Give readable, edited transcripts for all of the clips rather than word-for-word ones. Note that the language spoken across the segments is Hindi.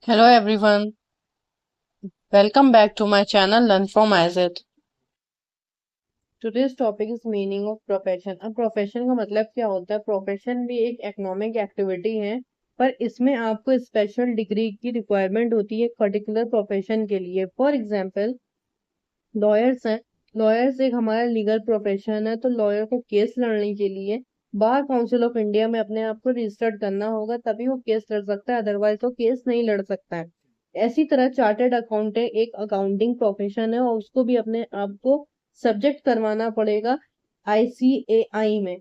Hello everyone, welcome back to my channel Learn from Azet. Today's topic is meaning of profession. अब प्रोफेशन का मतलब क्या होता है? प्रोफेशन भी एक इकोनॉमिक एक्टिविटी है, पर इसमें आपको स्पेशल डिग्री की रिक्वायरमेंट होती है एक पर्टिकुलर प्रोफेशन के लिए। फॉर एग्जांपल लॉयर्स हैं। लॉयर्स एक हमारा लीगल प्रोफेशन है, तो लॉयर को केस लड़ने के लिए बार काउंसिल ऑफ इंडिया में अपने आप को रजिस्टर्ड करना होगा, तभी वो केस लड़ सकता है, अदरवाइज वो केस नहीं लड़ सकता है। ऐसी तरह चार्टर्ड अकाउंटेंट एक अकाउंटिंग प्रोफेशन है और उसको भी अपने आप को सब्जेक्ट करवाना पड़ेगा ICAI में,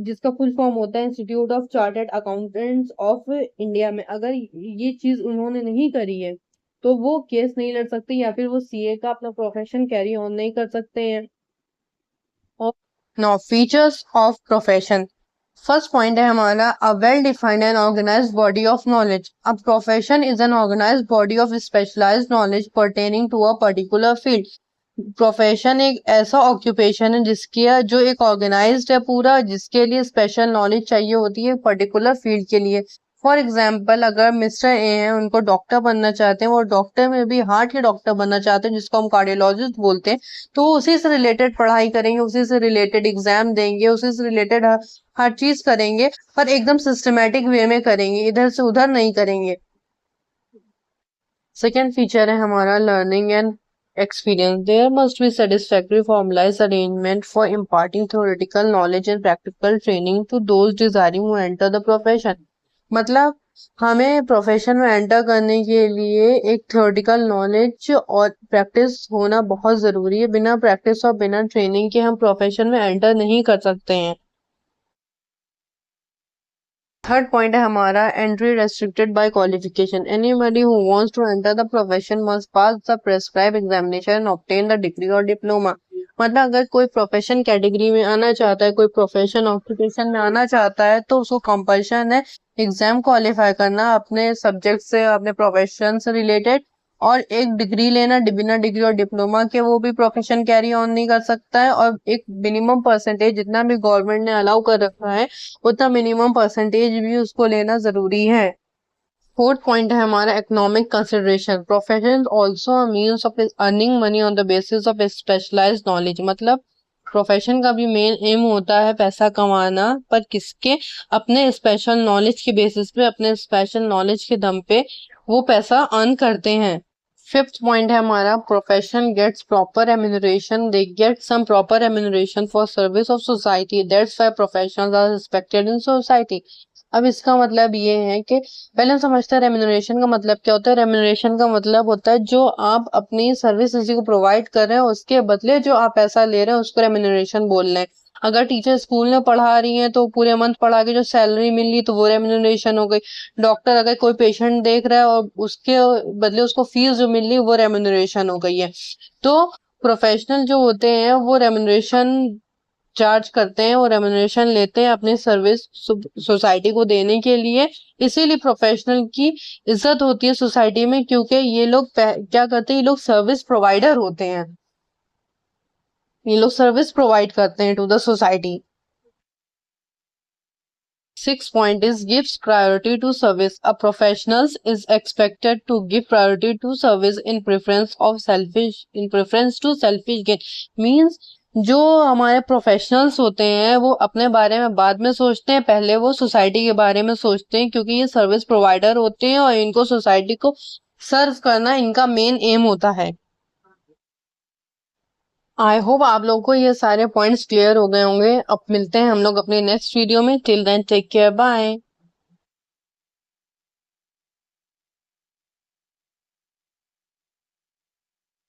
जिसका फुल फॉर्म होता है institute of chartered accountants of India में। अगर ये चीज उन्होंने नहीं करी है तो वो केस नहीं लड़ सकते या फिर वो CA का अपना प्रोफेशन कैरी ऑन नहीं कर सकते हैं। और now features of profession. First point है हमारा a well defined and organised body of knowledge. A profession is an organised body of specialised knowledge pertaining to a particular field. Profession एक ऐसा ऑक्यूपेशन है जिसके जो एक ऑर्गेनाइज्ड है पूरा, जिसके लिए स्पेशल नॉलेज चाहिए होती है पर्टिकुलर फील्ड के लिए। फॉर एग्जाम्पल अगर मिस्टर ए हैं, उनको डॉक्टर बनना चाहते हैं, वो डॉक्टर में भी हार्ट के डॉक्टर बनना चाहते हैं जिसको हम कार्डियोलॉजिस्ट बोलते हैं, तो वो उसी से रिलेटेड पढ़ाई करेंगे, उसी से रिलेटेड एग्जाम देंगे, उसी से रिलेटेड हर चीज करेंगे, पर एकदम सिस्टमेटिक वे में करेंगे, इधर से उधर नहीं करेंगे। सेकेंड फीचर है हमारा learning and experience. There must be satisfactory formalized arrangement for imparting theoretical knowledge and practical training to those desiring to enter the profession. मतलब हमें प्रोफेशन में एंटर करने के लिए एक थ्योरेटिकल नॉलेज और प्रैक्टिस होना बहुत जरूरी है। बिना प्रैक्टिस और बिना ट्रेनिंग के हम प्रोफेशन में एंटर नहीं कर सकते हैं। थर्ड पॉइंट है हमारा entry restricted by qualification. Anybody who wants to enter the profession must pass the prescribe examination and obtain the degree और डिप्लोमा। मतलब अगर कोई प्रोफेशन कैटेगरी में आना चाहता है, कोई प्रोफेशन ऑक्यूपेशन में आना चाहता है, तो उसको कंपल्शन है एग्जाम क्वालिफाई करना अपने सब्जेक्ट से, अपने प्रोफेशन से रिलेटेड, और एक डिग्री लेना। बिना डिग्री और डिप्लोमा के वो भी प्रोफेशन कैरी ऑन नहीं कर सकता है। और एक मिनिमम परसेंटेज जितना भी गवर्नमेंट ने अलाउ कर रखा है उतना मिनिमम परसेंटेज भी उसको लेना जरूरी है। फोर्थ पॉइंट है हमारा economic consideration. Profession also a means of earning money on the basis of specialised knowledge. मतलब प्रोफेशन का भी मेन एम होता है पैसा कमाना, पर किसके? अपने स्पेशल नॉलेज के बेसिस पे, अपने स्पेशल नॉलेज के दम पे वो पैसा अर्न करते हैं। फिफ्थ पॉइंट है हमारा profession gets proper remuneration. They get some proper remuneration for service of society, that's why professionals are respected in society. अब इसका मतलब ये है कि पहले हम समझते हैं रेम्यूनरेशन का मतलब क्या होता है। रेम्यूनरेशन का मतलब होता है जो आप अपनी सर्विस किसी को प्रोवाइड कर रहे हैं उसके बदले जो आप पैसा ले रहे हैं उसको रेम्यूनरेशन बोल रहे हैं। अगर टीचर स्कूल में पढ़ा रही हैं तो पूरे मंथ पढ़ा के जो सैलरी मिल रही तो वो रेम्यूनरेशन हो गई। डॉक्टर अगर कोई पेशेंट देख रहा है और उसके बदले उसको फीस जो मिल रही वो रेम्यूनरेशन हो गई है। तो प्रोफेशनल जो होते हैं वो रेम्यूनरेशन चार्ज करते हैं, वो रेम्यूनरेशन लेते हैं अपनी सर्विस सोसाइटी को देने के लिए। इसीलिए प्रोफेशनल की इज्जत होती है सोसाइटी में, क्योंकि ये लोग क्या करते हैं, ये लोग सर्विस प्रोवाइडर होते हैं, ये लोग सर्विस प्रोवाइड करते हैं to the society. Sixth point is gives priority to service. A professionals is expected to give priority to service in preference to selfish gain. Means जो हमारे प्रोफेशनल्स होते हैं वो अपने बारे में बाद में सोचते हैं, पहले वो सोसाइटी के बारे में सोचते हैं, क्योंकि ये सर्विस प्रोवाइडर होते हैं और इनको सोसाइटी को सर्व करना इनका मेन एम होता है। आई होप आप लोगों को ये सारे पॉइंट्स क्लियर हो गए होंगे। अब मिलते हैं हम लोग अपने नेक्स्ट वीडियो में। Till then take care, bye.